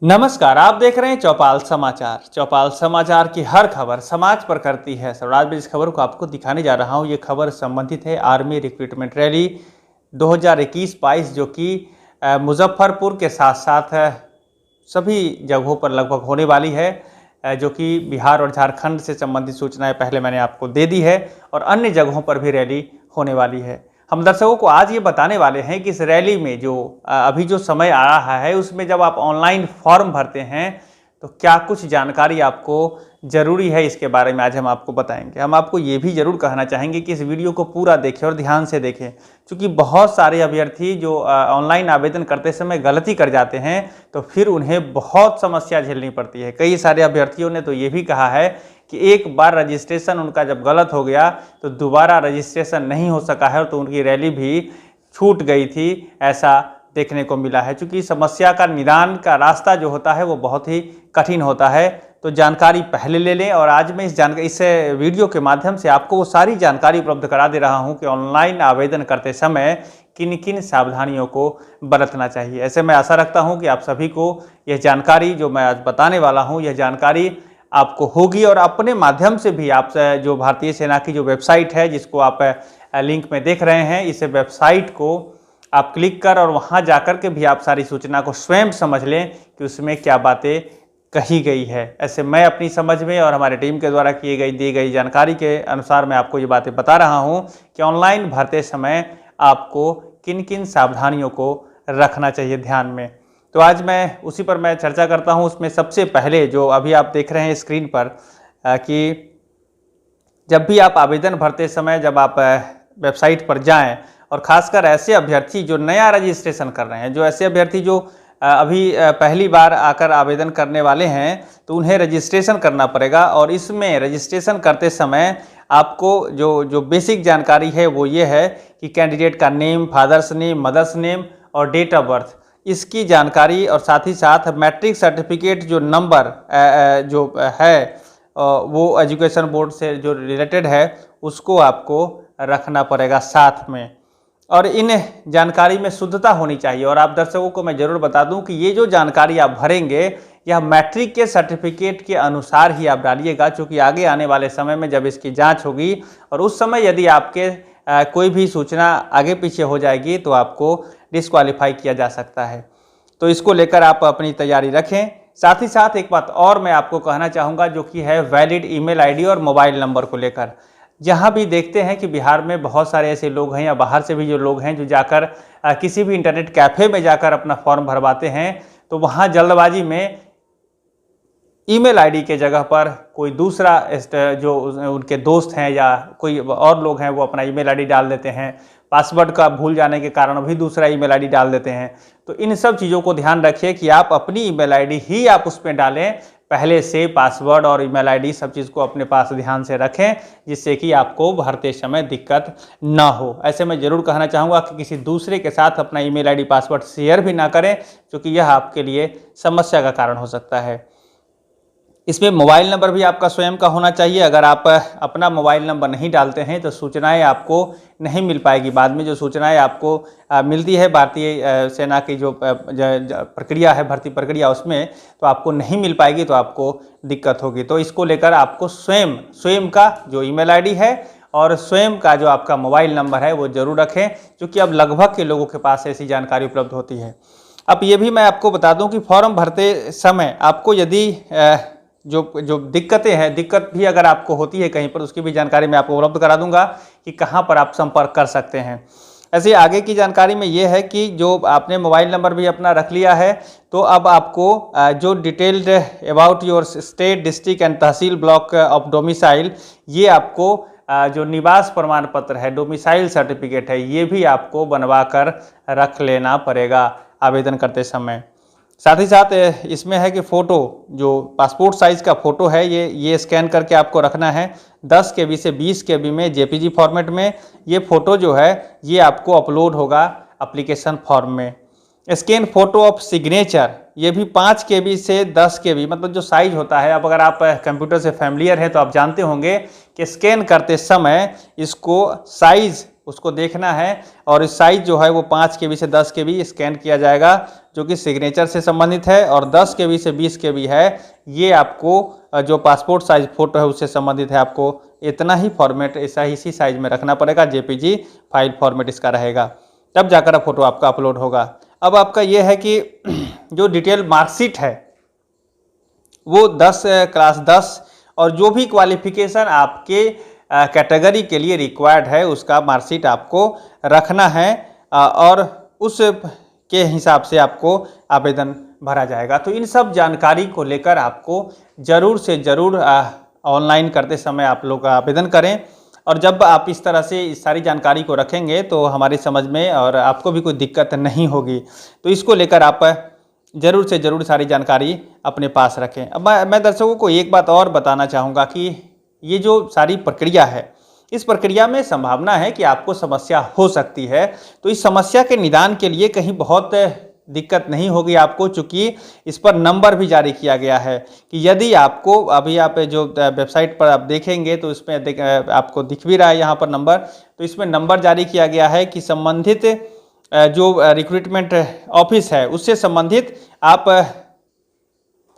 नमस्कार, आप देख रहे हैं चौपाल समाचार। चौपाल समाचार की हर खबर समाज पर करती है। आज मैं इस खबर को आपको दिखाने जा रहा हूं। ये खबर संबंधित है आर्मी रिक्रूटमेंट रैली 2021-22 जो कि मुजफ्फरपुर के साथ साथ सभी जगहों पर लगभग होने वाली है, जो कि बिहार और झारखंड से संबंधित सूचनाएं पहले मैंने आपको दे दी है और अन्य जगहों पर भी रैली होने वाली है। हम दर्शकों को आज ये बताने वाले हैं कि इस रैली में जो अभी जो समय आ रहा है उसमें जब आप ऑनलाइन फॉर्म भरते हैं तो क्या कुछ जानकारी आपको ज़रूरी है, इसके बारे में आज हम आपको बताएंगे। हम आपको ये भी ज़रूर कहना चाहेंगे कि इस वीडियो को पूरा देखें और ध्यान से देखें, क्योंकि बहुत सारे अभ्यर्थी जो ऑनलाइन आवेदन करते समय गलती कर जाते हैं तो फिर उन्हें बहुत समस्या झेलनी पड़ती है। कई सारे अभ्यर्थियों ने तो ये भी कहा है कि एक बार रजिस्ट्रेशन उनका जब गलत हो गया तो दोबारा रजिस्ट्रेशन नहीं हो सका है, तो उनकी रैली भी छूट गई थी, ऐसा देखने को मिला है। क्योंकि समस्या का निदान का रास्ता जो होता है वो बहुत ही कठिन होता है। तो जानकारी पहले ले लें और आज मैं इस वीडियो के माध्यम से आपको वो सारी जानकारी उपलब्ध करा दे रहा हूं कि ऑनलाइन आवेदन करते समय किन किन सावधानियों को बरतना चाहिए। ऐसे मैं आशा रखता हूं कि आप सभी को यह जानकारी जो मैं आज बताने वाला हूं, यह जानकारी आपको होगी और अपने माध्यम से भी आप जो भारतीय सेना की जो वेबसाइट है, जिसको आप लिंक में देख रहे हैं, इस वेबसाइट को आप क्लिक कर और वहां जाकर के भी आप सारी सूचना को स्वयं समझ लें कि उसमें क्या बातें कही गई है। ऐसे मैं अपनी समझ में और हमारे टीम के द्वारा दी गई जानकारी के अनुसार मैं आपको ये बातें बता रहा हूं कि ऑनलाइन भरते समय आपको किन किन सावधानियों को रखना चाहिए ध्यान में। तो आज मैं उसी पर मैं चर्चा करता हूं। उसमें सबसे पहले जो अभी आप देख रहे हैं स्क्रीन पर कि जब भी आप आवेदन भरते समय जब आप वेबसाइट पर जाएं, और ख़ासकर ऐसे अभ्यर्थी जो नया रजिस्ट्रेशन कर रहे हैं, जो ऐसे अभ्यर्थी जो अभी पहली बार आकर आवेदन करने वाले हैं, तो उन्हें रजिस्ट्रेशन करना पड़ेगा। और इसमें रजिस्ट्रेशन करते समय आपको जो बेसिक जानकारी है वो ये है कि कैंडिडेट का name, father's name, mother's name और डेट ऑफ बर्थ, इसकी जानकारी और साथ ही साथ मैट्रिक सर्टिफिकेट जो नंबर जो है वो एजुकेशन बोर्ड से जो रिलेटेड है उसको आपको रखना पड़ेगा साथ में। और इन जानकारी में शुद्धता होनी चाहिए। और आप दर्शकों को मैं ज़रूर बता दूं कि ये जो जानकारी आप भरेंगे यह मैट्रिक के सर्टिफिकेट के अनुसार ही आप डालिएगा, क्योंकि आगे आने वाले समय में जब इसकी जांच होगी और उस समय यदि आपके कोई भी सूचना आगे पीछे हो जाएगी तो आपको डिस्क्वालीफाई किया जा सकता है। तो इसको लेकर आप अपनी तैयारी रखें। साथ ही साथ एक बात और मैं आपको कहना चाहूँगा, जो कि है वैलिड ईमेल आईडी और मोबाइल नंबर को लेकर। जहाँ भी देखते हैं कि बिहार में बहुत सारे ऐसे लोग हैं या बाहर से भी जो लोग हैं जो जाकर किसी भी इंटरनेट कैफ़े में जाकर अपना फॉर्म भरवाते हैं, तो वहाँ जल्दबाजी में ईमेल आईडी के जगह पर कोई दूसरा जो उनके दोस्त हैं या कोई और लोग हैं वो अपना ईमेल आईडी डाल देते हैं। पासवर्ड का भूल जाने के कारण भी दूसरा ईमेल आईडी डाल देते हैं। तो इन सब चीज़ों को ध्यान रखिए कि आप अपनी ईमेल आईडी ही आप उसमें डालें। पहले से पासवर्ड और ईमेल आईडी सब चीज़ को अपने पास ध्यान से रखें, जिससे कि आपको भरते समय दिक्कत ना हो। ऐसे मैं ज़रूर कहना चाहूँगा कि किसी दूसरे के साथ अपना ईमेल आईडी पासवर्ड शेयर भी ना करें, क्योंकि यह आपके लिए समस्या का कारण हो सकता है। इसमें मोबाइल नंबर भी आपका स्वयं का होना चाहिए। अगर आप अपना मोबाइल नंबर नहीं डालते हैं तो सूचनाएं आपको नहीं मिल पाएगी। बाद में जो सूचनाएं आपको मिलती है भारतीय सेना की जो प्रक्रिया है, भर्ती प्रक्रिया, उसमें तो आपको नहीं मिल पाएगी, तो आपको दिक्कत होगी। तो इसको लेकर आपको स्वयं का जो ईमेल आईडी है और स्वयं का जो आपका मोबाइल नंबर है वो ज़रूर रखें, क्योंकि अब लगभग के लोगों के पास ऐसी जानकारी उपलब्ध होती है। अब ये भी मैं आपको बता दूं कि फॉर्म भरते समय आपको यदि जो दिक्कतें हैं, दिक्कत भी अगर आपको होती है कहीं पर, उसकी भी जानकारी मैं आपको उपलब्ध करा दूंगा कि कहां पर आप संपर्क कर सकते हैं। ऐसे आगे की जानकारी में ये है कि जो आपने मोबाइल नंबर भी अपना रख लिया है, तो अब आपको जो detailed about your state, district and tehsil block of domicile, ये आपको जो निवास प्रमाण पत्र है, डोमिसाइल सर्टिफिकेट है, ये भी आपको बनवा कर रख लेना पड़ेगा आवेदन करते समय। साथ ही साथ इसमें है कि फ़ोटो, जो पासपोर्ट साइज़ का फ़ोटो है, ये स्कैन करके आपको रखना है 10 KB से 20 KB में JPG फॉर्मेट में। ये फ़ोटो जो है ये आपको अपलोड होगा एप्लीकेशन फॉर्म में। स्कैन फ़ोटो ऑफ सिग्नेचर, ये भी 5 KB से 10 KB, मतलब जो साइज़ होता है। अब अगर आप कंप्यूटर से फैमिलियर हैं तो आप जानते होंगे कि स्कैन करते समय इसको साइज़ उसको देखना है। और इस साइज़ जो है वो 5 KB से 10 KB स्कैन किया जाएगा, जो कि सिग्नेचर से संबंधित है, और 10 KB से 20 KB है, ये आपको जो पासपोर्ट साइज फ़ोटो है उससे संबंधित है। आपको इतना ही फॉर्मेट, ऐसा ही इसी साइज़ में रखना पड़ेगा। JPG फाइल फॉर्मेट इसका रहेगा, तब जाकर फ़ोटो आपका अपलोड होगा। अब आपका ये है कि जो डिटेल मार्कशीट है वो 10 क्लास 10 और जो भी क्वालिफिकेशन आपके कैटेगरी के लिए रिक्वायर्ड है उसका मार्कशीट आपको रखना है, और उस के हिसाब से आपको आवेदन भरा जाएगा। तो इन सब जानकारी को लेकर आपको ज़रूर से ज़रूर ऑनलाइन करते समय आप लोग आवेदन करें। और जब आप इस तरह से इस सारी जानकारी को रखेंगे तो हमारी समझ में और आपको भी कोई दिक्कत नहीं होगी। तो इसको लेकर आप ज़रूर से ज़रूर सारी जानकारी अपने पास रखें। अब मैं दर्शकों को एक बात और बताना चाहूँगा कि ये जो सारी प्रक्रिया है, इस प्रक्रिया में संभावना है कि आपको समस्या हो सकती है। तो इस समस्या के निदान के लिए कहीं बहुत दिक्कत नहीं होगी आपको, चूँकि इस पर नंबर भी जारी किया गया है कि यदि आपको, अभी आप जो वेबसाइट पर आप देखेंगे तो इसमें आपको दिख भी रहा है यहाँ पर नंबर। तो इसमें नंबर जारी किया गया है कि संबंधित जो रिक्रूटमेंट ऑफिस है उससे संबंधित आप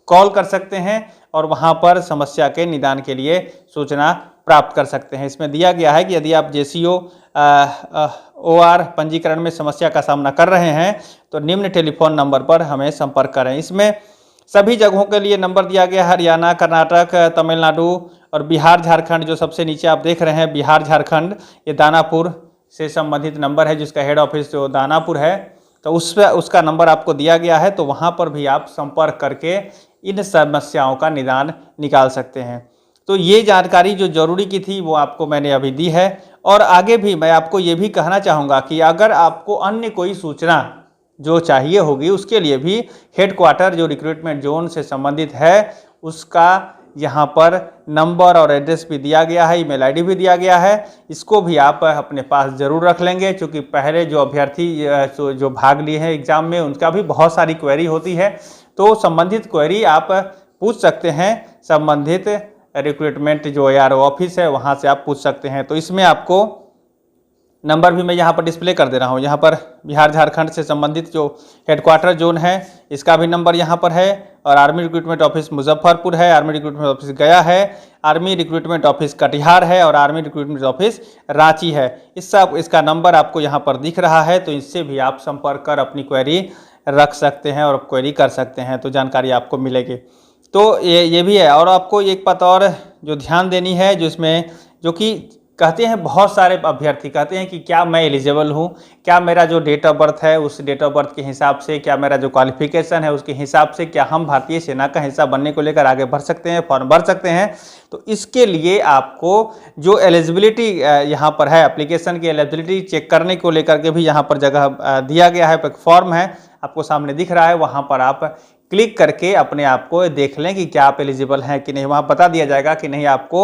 कॉल कर सकते हैं और वहां पर समस्या के निदान के लिए सूचना प्राप्त कर सकते हैं। इसमें दिया गया है कि यदि आप JCO OR पंजीकरण में समस्या का सामना कर रहे हैं तो निम्न टेलीफोन नंबर पर हमें संपर्क करें। इसमें सभी जगहों के लिए नंबर दिया गया है, हरियाणा, कर्नाटक, तमिलनाडु और बिहार झारखंड। जो सबसे नीचे आप देख रहे हैं बिहार झारखंड, ये दानापुर से संबंधित नंबर है, जिसका हेड ऑफिस जो दानापुर है, तो उसका नंबर आपको दिया गया है। तो वहाँ पर भी आप संपर्क करके इन समस्याओं का निदान निकाल सकते हैं। तो ये जानकारी जो ज़रूरी की थी वो आपको मैंने अभी दी है। और आगे भी मैं आपको ये भी कहना चाहूँगा कि अगर आपको अन्य कोई सूचना जो चाहिए होगी उसके लिए भी हेडक्वार्टर जो रिक्रूटमेंट जोन से संबंधित है उसका यहाँ पर नंबर और एड्रेस भी दिया गया है, ईमेल आईडी भी दिया गया है। इसको भी आप अपने पास ज़रूर रख लेंगे, क्योंकि पहले जो अभ्यर्थी जो भाग लिए हैं एग्ज़ाम में उनका भी बहुत सारी क्वेरी होती है। तो संबंधित क्वेरी आप पूछ सकते हैं, संबंधित रिक्रूटमेंट जो ARO ऑफिस है वहाँ से आप पूछ सकते हैं। तो इसमें आपको नंबर भी मैं यहाँ पर डिस्प्ले कर दे रहा हूँ। यहाँ पर बिहार झारखंड से संबंधित जो हेडक्वार्टर जोन है इसका भी नंबर यहाँ पर है, और आर्मी रिक्रूटमेंट ऑफिस मुजफ्फरपुर है, आर्मी रिक्रूटमेंट ऑफिस गया है, आर्मी रिक्रूटमेंट ऑफिस कटिहार है और आर्मी रिक्रूटमेंट ऑफिस रांची है। इसका नंबर आपको यहाँ पर दिख रहा है। तो इससे भी आप संपर्क कर अपनी क्वेरी रख सकते हैं और क्वेरी कर सकते हैं, तो जानकारी आपको मिलेगी। तो ये भी है। और आपको एक बात और जो ध्यान देनी है, जो इसमें जो कि कहते हैं बहुत सारे अभ्यर्थी कहते हैं कि क्या मैं एलिजिबल हूँ, क्या मेरा जो डेट ऑफ बर्थ है उस डेट ऑफ बर्थ के हिसाब से, क्या मेरा जो क्वालिफिकेशन है उसके हिसाब से क्या हम भारतीय सेना का हिस्सा बनने को लेकर आगे बढ़ सकते हैं, फॉर्म भर सकते हैं। तो इसके लिए आपको जो एलिजिबिलिटी यहाँ पर है, एप्लीकेशन की एलिजिबिलिटी चेक करने को लेकर के भी यहाँ पर जगह दिया गया है, एक फॉर्म है आपको सामने दिख रहा है, वहाँ पर आप क्लिक करके अपने आप को देख लें कि क्या आप एलिजिबल हैं कि नहीं। वहाँ बता दिया जाएगा कि नहीं, आपको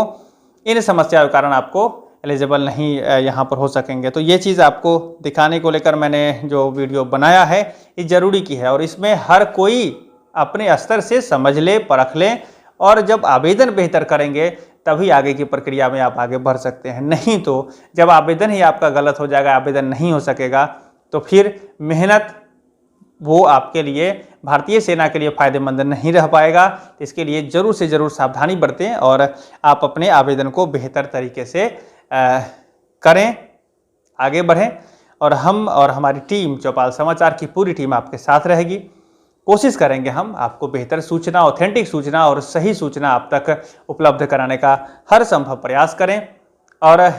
इन समस्याओं के कारण आपको एलिजिबल नहीं यहाँ पर हो सकेंगे। तो ये चीज़ आपको दिखाने को लेकर मैंने जो वीडियो बनाया है ये ज़रूरी की है, और इसमें हर कोई अपने स्तर से समझ ले, परख ले, और जब आवेदन बेहतर करेंगे तभी आगे की प्रक्रिया में आप आगे बढ़ सकते हैं। नहीं तो जब आवेदन ही आपका गलत हो जाएगा, आवेदन नहीं हो सकेगा, तो फिर मेहनत वो आपके लिए, भारतीय सेना के लिए फ़ायदेमंद नहीं रह पाएगा। तो इसके लिए ज़रूर से ज़रूर सावधानी बरतें और आप अपने आवेदन को बेहतर तरीके से करें, आगे बढ़ें। और हम और हमारी टीम, चौपाल समाचार की पूरी टीम आपके साथ रहेगी। कोशिश करेंगे हम आपको बेहतर सूचना, ऑथेंटिक सूचना और सही सूचना आप तक उपलब्ध कराने का हर संभव प्रयास करें। और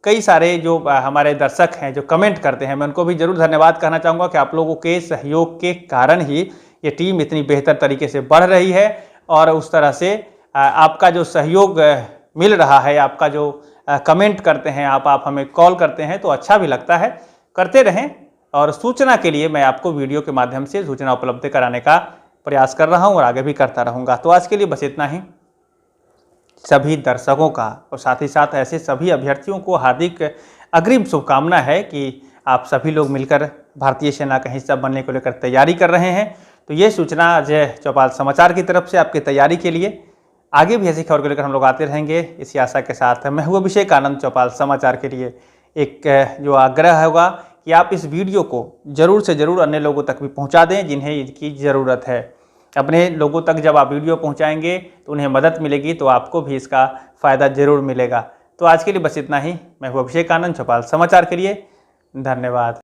कई सारे जो हमारे दर्शक हैं जो कमेंट करते हैं, मैं उनको भी ज़रूर धन्यवाद कहना चाहूँगा कि आप लोगों के सहयोग के कारण ही ये टीम इतनी बेहतर तरीके से बढ़ रही है। और उस तरह से आपका जो सहयोग मिल रहा है, आपका जो कमेंट करते हैं, आप हमें कॉल करते हैं, तो अच्छा भी लगता है। करते रहें, और सूचना के लिए मैं आपको वीडियो के माध्यम से सूचना उपलब्ध कराने का प्रयास कर रहा हूँ और आगे भी करता रहूँगा। तो आज के लिए बस इतना ही। सभी दर्शकों का और साथ ही साथ ऐसे सभी अभ्यर्थियों को हार्दिक अग्रिम शुभकामना है कि आप सभी लोग मिलकर भारतीय सेना का हिस्सा बनने को लेकर तैयारी कर रहे हैं। तो ये सूचना आज चौपाल समाचार की तरफ से आपकी तैयारी के लिए। आगे भी ऐसी खबर को लेकर हम लोग आते रहेंगे, इसी आशा के साथ मैं हूँ अभिषेक आनंद, चौपाल समाचार के लिए एक जो आग्रह होगा कि आप इस वीडियो को ज़रूर से ज़रूर अन्य लोगों तक भी पहुंचा दें जिन्हें इसकी ज़रूरत है। अपने लोगों तक जब आप वीडियो पहुंचाएंगे तो उन्हें मदद मिलेगी, तो आपको भी इसका फ़ायदा ज़रूर मिलेगा। तो आज के लिए बस इतना ही। मैं हूँ अभिषेक आनंद, चौपाल समाचार के लिए। धन्यवाद।